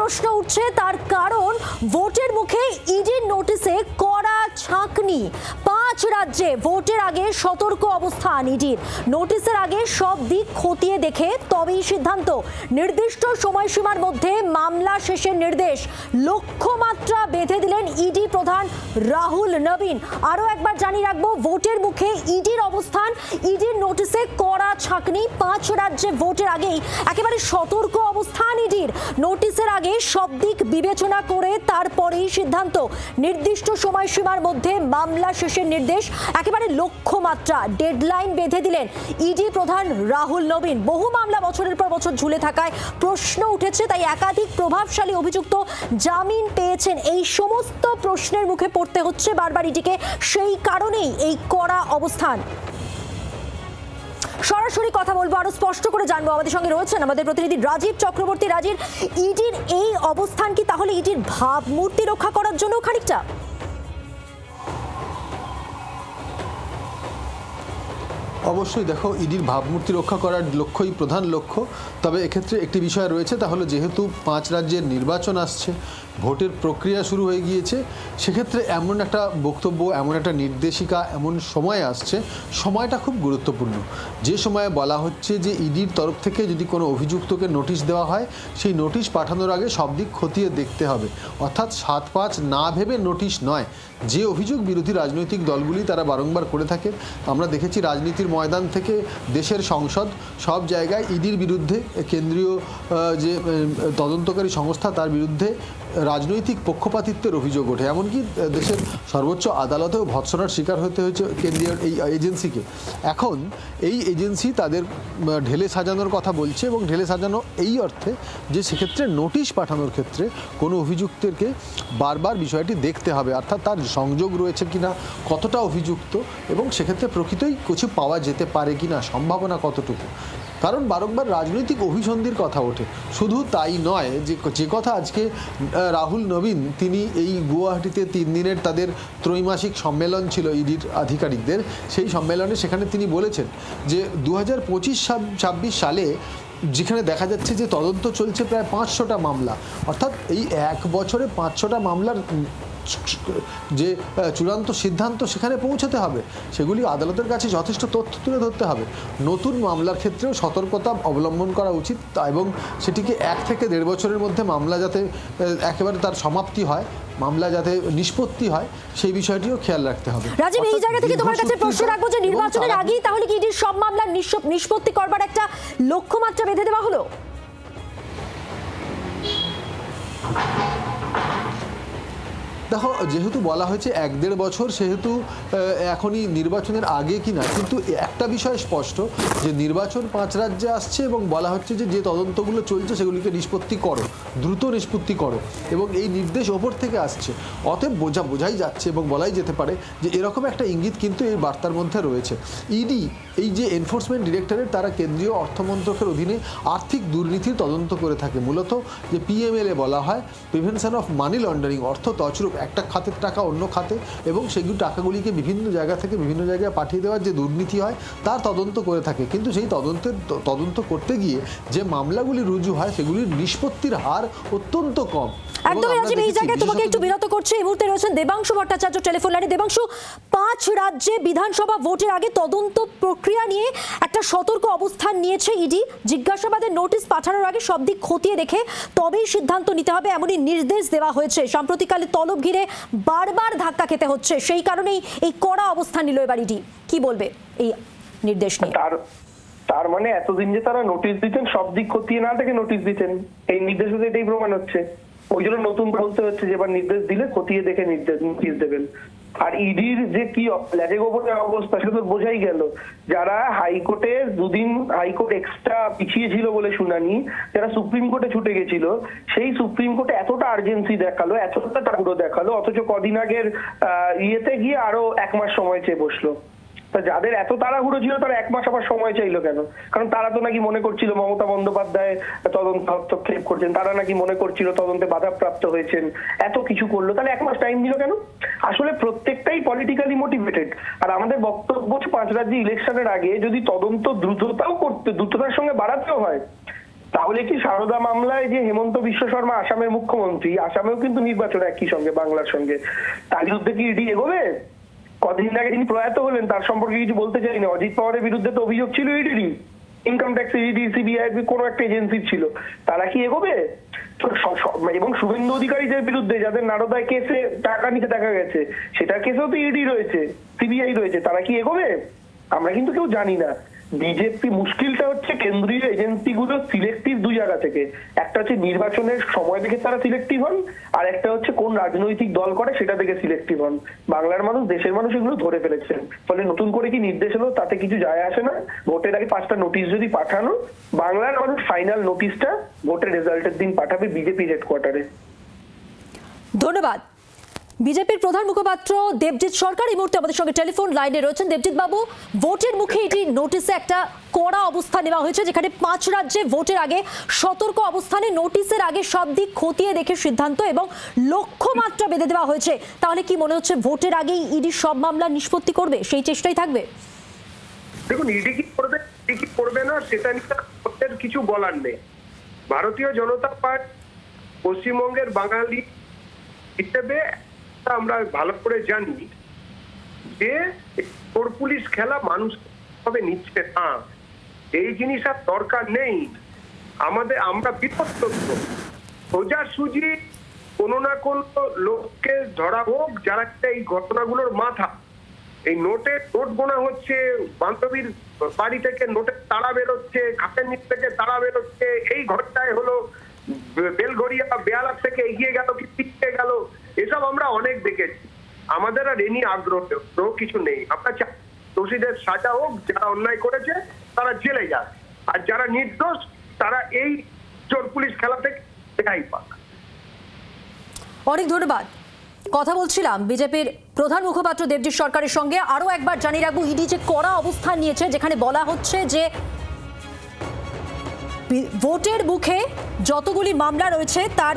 প্রশ্ন উঠছে, তার কারণ ভোটের মুখে ইডির নোটিশে কড়া ছাঁকনি। 5 রাজ্যে ভোটের আগে সতর্ক অবস্থান ইডির। নোটিশের আগে সব দিক খতিয়ে দেখে তবেই সিদ্ধান্ত। নির্দিষ্ট সময়সীমার মধ্যে মামলা শেষের নির্দেশ। লক্ষ্যমাত্রা বেঁধে দিলেন ইডি প্রধান রাহুল নবীন। আরও একবার জানিয়ে রাখবো, ভোটের মুখে ইডির অবস্থান। ইডির নোটিশে কড়া ছাঁকনি। 5 রাজ্যে ভোটের আগেই একেবারে সতর্ক অবস্থান ইডির। নোটিশের আগে সব দিক বিবেচনা করে তারপরেই সিদ্ধান্ত। নির্দিষ্ট সময়সীমার মধ্যে মামলা শেষের নির্দেশ। একেবারে লক্ষ্যমাত্রা, ডেডলাইন বেঁধে দিলেন ইডি প্রধান রাহুল নবীন। বহু মামলা বছরের পর বছর ঝুলে থাকায় প্রশ্ন উঠেছে, তাই একাধিক প্রভাবশালী অভিযুক্ত জামিন পেয়েছেন। এই সমস্ত প্রশ্নের মুখে পড়তে হচ্ছে বারবার ইডিকে। সেই কারণেই এই কড়া অবস্থান। সরাসরি কথা বলবো, আরো স্পষ্ট করে জানবো। আমাদের সঙ্গে রয়েছেন আমাদের প্রতিনিধি রাজীব চক্রবর্তী। রাজীব, ইডির এই অবস্থান কি তাহলে ইডির ভাবমূর্তি রক্ষা করার জন্য খানিকটা? অবশ্যই দেখো, ইডির ভাবমূর্তি রক্ষা করার লক্ষ্যই প্রধান লক্ষ্য। তবে এক্ষেত্রে একটি বিষয় রয়েছে, তাহলে যেহেতু 5 রাজ্যের নির্বাচন আসছে, ভোটের প্রক্রিয়া শুরু হয়ে গিয়েছে, সেক্ষেত্রে এমন একটা বক্তব্য, এমন একটা নির্দেশিকা এমন সময় আসছে, সময়টা খুব গুরুত্বপূর্ণ। যে সময়ে বলা হচ্ছে যে ইডির তরফ থেকে যদি কোনো অভিযুক্তকে নোটিশ দেওয়া হয়, সেই নোটিশ পাঠানোর আগে সব দিক খতিয়ে দেখতে হবে। অর্থাৎ 7-5 না ভেবে নোটিশ নয়। যে অভিযোগ বিরোধী রাজনৈতিক দলগুলি তারা বারংবার করে থাকে, আমরা দেখেছি রাজনীতির ময়দান থেকে দেশের সংসদ সব জায়গায় ইডির বিরুদ্ধে, কেন্দ্রীয় যে তদন্তকারী সংস্থা তার বিরুদ্ধে রাজনৈতিক পক্ষপাতিত্বের অভিযোগ ওঠে। এমনকি দেশের সর্বোচ্চ আদালতেও ভৎসনার শিকার হতে হয়েছে কেন্দ্রীয় এই এজেন্সিকে। এখন এই এজেন্সি তাদের ঢেলে সাজানোর কথা বলছে, এবং ঢেলে সাজানো এই অর্থে যে সেক্ষেত্রে নোটিশ পাঠানোর ক্ষেত্রে কোনো অভিযুক্তকে বারবার বিষয়টি দেখতে হবে, অর্থাৎ তার সংযোগ রয়েছে কিনা, কতটা অভিযুক্ত, এবং সেক্ষেত্রে প্রকৃতই কিছু পাওয়া যেতে পারে কিনা, সম্ভাবনা কতটুকু। কারণ বারংবার রাজনৈতিক অভিসন্ধির কথা ওঠে। শুধু তাই নয়, যে কথা আজকে রাহুল নবীন তিনি এই গুয়াহাটিতে 3 দিনের তাদের ত্রৈমাসিক সম্মেলন ছিল ইডির আধিকারিকদের, সেই সম্মেলনে সেখানে তিনি বলেছেন যে 2025-26 সালে যেখানে দেখা যাচ্ছে যে তদন্ত চলছে প্রায় 500টা মামলা, অর্থাৎ এই 1 বছরে 500টা মামলার যে চূড়ান্ত সিদ্ধান্ত সেখানে পৌঁছতে হবে, সেগুলি আদালতের কাছে যথেষ্ট তথ্য তুলে ধরতে হবে। নতুন মামলার ক্ষেত্রেও সতর্কতা অবলম্বন করা উচিত, এবং সেটিকে 1 থেকে 1.5 বছরের মধ্যে মামলা যাতে একেবারে তার সমাপ্তি হয়, মামলা যাতে নিষ্পত্তি হয়, সেই বিষয়টিও খেয়াল রাখতে হবে। রাজীব, এই জায়গা থেকে তোমার কাছে প্রশ্ন রাখবো যে নির্বাচনের আগেই তাহলে কি ইডির সব মামলার নিষ্পত্তি করবার একটা লক্ষ্যমাত্রা বেঁধে দেওয়া হলো? দেখো, যেহেতু বলা হয়েছে 1-1.5 বছর, সেহেতু এখনই নির্বাচনের আগে কি না, কিন্তু একটা বিষয় স্পষ্ট যে নির্বাচন 5 রাজ্যে আসছে, এবং বলা হচ্ছে যে তদন্তগুলো চলছে সেগুলিকে নিষ্পত্তি করো, দ্রুত নিষ্পত্তি করো, এবং এই নির্দেশ ওপর থেকে আসছে। অতএব বোঝাই যাচ্ছে এবং বলাই যেতে পারে যে এরকম একটা ইঙ্গিত কিন্তু এই বার্তার মধ্যে রয়েছে। ইডি, এই যে এনফোর্সমেন্ট ডিরেক্টরেট, তারা কেন্দ্রীয় অর্থমন্ত্রকের অধীনে আর্থিক দুর্নীতির তদন্ত করে থাকে। মূলত যে PMLA বলা হয়, প্রিভেনশন অফ মানি লন্ডারিং, অর্থ তছরূপ, একটা খাতের টাকা অন্য খাতে, এবং সেগুলি টাকাগুলিকে বিভিন্ন জায়গা থেকে বিভিন্ন জায়গায় পাঠিয়ে দেওয়ার যে দুর্নীতি হয় তার তদন্ত করে থাকে। কিন্তু সেই তদন্ত করতে গিয়ে যে মামলাগুলি রুজু হয় সেগুলির নিষ্পত্তির হার অত্যন্ত কম। একদমই রাজীব, এই জায়গায় তোমাকে একটু বিরত করছে। এই মুহূর্তে রয়েছেন দেবাংশু ভট্টাচার্য টেলিফোন লাইনে। দেবাংশু, 5 রাজ্যে বিধানসভা ভোটের আগে তদন্ত প্রক্রিয়া নিয়ে একটা সতর্ক অবস্থান নিয়েছে ইডি। জিজ্ঞাসাবাদের নোটিশ পাঠানোর আগে সব দিক খতিয়ে দেখে তবেই সিদ্ধান্ত নিতে হবে, এমনই নির্দেশ দেওয়া হয়েছে। সাম্প্রতিককালে তলব ঘিরে বারবার ধাক্কা খেতে হচ্ছে, সেই কারণেই এই কড়া অবস্থান নিল এবার ইডি। কি বলবে এই নির্দেশ নিয়ে? তার মানে এতদিন যে তারা নোটিশ দিতেন, সব দিক খতিয়ে না দেখে নোটিশ দিতেন, এই নির্দেশ এটাই প্রমাণ হচ্ছে। ওই জন্য নতুন বলতে হচ্ছে যে এবার নির্দেশ দিলে খতিয়ে দেখে নোটিশ দেবেন। আর ইডির যে কি লেজে গোবরের অবস্থা, সেটা তো বোঝাই গেল। যারা হাইকোর্টে 2 দিন হাইকোর্ট এক্সট্রা পিছিয়ে ছিল বলে শুনানি, যারা সুপ্রিম কোর্টে ছুটে গেছিল, সেই সুপ্রিম কোর্টে এতটা আর্জেন্সি দেখালো, এতটা তাড়াহুড়ো দেখালো, অথচ কদিন আগের ইয়েতে গিয়ে আরো 1 মাস সময় চেয়ে বসলো। যাদের এত তাড়াহুড়ো ছিল তারা 1 মাস আবার সময় চাইলো কেন? কারণ তারা তো নাকি মনে করছিল মমতা বন্দ্যোপাধ্যায় তদন্ত হস্তক্ষেপ করছেন, তারা নাকি মনে করছিল তদন্তে বাধাপ্রাপ্ত হয়েছেন, এত কিছু করলো, তাহলে 1 মাস টাইম দিল কেন? আসলে প্রত্যেকটাই পলিটিক্যালি মোটিভেটেড। আর আমাদের বক্তব্য 5 রাজ্যে ইলেকশনের আগে যদি তদন্ত দ্রুততার সঙ্গে বাড়াতেও হয়, তাহলে কি সারদা মামলায় যে হেমন্ত বিশ্ব শর্মা আসামের মুখ্যমন্ত্রী, আসামেও কিন্তু নির্বাচন একই সঙ্গে বাংলার সঙ্গে, তার বিরুদ্ধে কি ইডি এগোবে? কদিন আগে যিনি প্রয়াত হলেন তার সম্পর্কে কিছু বলতে চাই না, অজিত পাওয়ারের বিরুদ্ধে তো অভিযোগ ছিল ED, income tax ED, CBI, কোনো একটা এজেন্সি ছিল, তারা কি এগোবে? তো এবং শুভেন্দু অধিকারীদের বিরুদ্ধে যাদের নারদায় কেসে টাকা নিতে দেখা গেছে, সেটার কেসেও তো ইডি রয়েছে, সিবিআই রয়েছে, তারা কি এগোবে? আমরা কিন্তু কেউ জানি না। বিজেপি মুশকিলটা হচ্ছে কেন্দ্রীয় এজেন্সিগুলো সিলেক্টিভ দুই জায়গা থেকে, একটা হচ্ছে নির্বাচনের সময় দেখে তারা সিলেক্টিভ হন, আর একটা হচ্ছে কোন রাজনৈতিক দল করে সেটা থেকে সিলেক্টিভ হন। বাংলার মানুষ, দেশের মানুষ এগুলো ধরে ফেলেছেন, ফলে নতুন করে কি নির্দেশ হলো তাতে কিছু যায় আসে না। ভোটের আগে 5টা নোটিশ যদি পাঠানো, বাংলার মানুষ ফাইনাল নোটিশটা ভোটের রেজাল্টের দিন পাঠাবে বিজেপি হেডকোয়ার্টারে। ধন্যবাদ। বিজেপির প্রধান মুখপাত্র দেবজিৎ সরকার এই মুহূর্তে আমাদের সঙ্গে টেলিফোন লাইনে রয়েছেন। দেবজিৎ বাবু, ভোটের মুখে এটি নোটিশে একটা কড়া অবস্থান নেওয়া হয়েছে, যেখানে 5 রাজ্যে ভোটের আগে সতর্ক অবস্থানে নোটিশের আগে সব দিক খতিয়ে দেখে সিদ্ধান্ত এবং লক্ষ্যমাত্রা বেঁধে দেওয়া হয়েছে। তাহলে কি মনে হচ্ছে ভোটের আগেই ইডি সব মামলা নিষ্পত্তি করবে, সেই চেষ্টাই থাকবে? দেখুন, ইডি কি করবে কি করবে না সেটা নিয়ে কিছু বলার নেই। ভারতীয় জনতা পার্টি পশ্চিমবঙ্গের বাঙালি হিসেবে আমরা ভালো করে জানি যে চোর পুলিশ খেলা মানুষ ভাবে নিচ্ছে না, এই জিনিস আর দরকার নেই। আমরা বিপত্ত সোজাসুজি কোনো না কোনো লোককে ধরা হোক যারা এই ঘটনাগুলোর মাথা। এই নোট গোনা হচ্ছে, বান্ধবীর বাড়ি থেকে নোটের তাড়া বেরোচ্ছে, খাতের নিচ থেকে তাড়া বেরোচ্ছে, এই ঘরটায় হলো বেলঘরিয়া বেয়ালা থেকে এগিয়ে গেল কি পিছিয়ে গেল, এসব আমরা অনেক দেখেছি। আমাদের আর এ নিয়ে আগ্রহ কিছু নেই। আমরা দোষীদের সাজা হোক, যারা অন্যায় করেছে তারা জেলে যাক, আর যারা নির্দোষ তারা এই চোর পুলিশ খেলা থেকে রেহাই পাক। অনেক ধন্যবাদ। কথা বলছিলাম বিজেপির প্রধান মুখপাত্র দেবজিৎ সরকারের সঙ্গে। আরো একবার জানিয়ে রাখবো, ইডি যে কড়া অবস্থান নিয়েছে, যেখানে বলা হচ্ছে যে ভোটের মুখে যতগুলি মামলা রয়েছে তার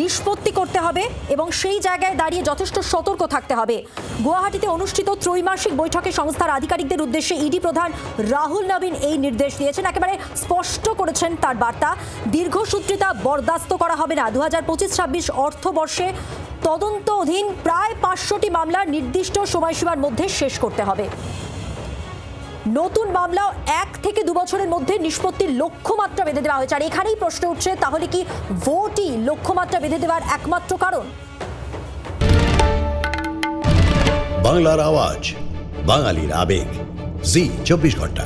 নিষ্পত্তি করতে হবে এবং সেই জায়গায় দাঁড়িয়ে যথেষ্ট সতর্ক থাকতে হবে। গুয়াহাটিতে অনুষ্ঠিত ত্রৈমাসিক বৈঠকে সংস্থার আধিকারিকদের উদ্দেশ্যে ইডি প্রধান রাহুল নবীন এই নির্দেশ দিয়েছেন। একেবারে স্পষ্ট করেছেন তার বার্তা, দীর্ঘসূত্রিতা বরদাস্ত করা হবে না। 2025-26 অর্থবর্ষে তদন্ত অধীন প্রায় 500টি মামলা নির্দিষ্ট সময়সীমার মধ্যে শেষ করতে হবে। নতুন মামলাও 1 থেকে 2 বছরের মধ্যে নিষ্পত্তির লক্ষ্যমাত্রা বেঁধে দেওয়া হয়েছে। আর এখানেই প্রশ্ন উঠছে, তাহলে কি ভোটই লক্ষ্যমাত্রা বেঁধে দেওয়ার একমাত্র কারণ? বাংলার আওয়াজ, বাঙালির আবেগ, জি 24 ঘন্টা।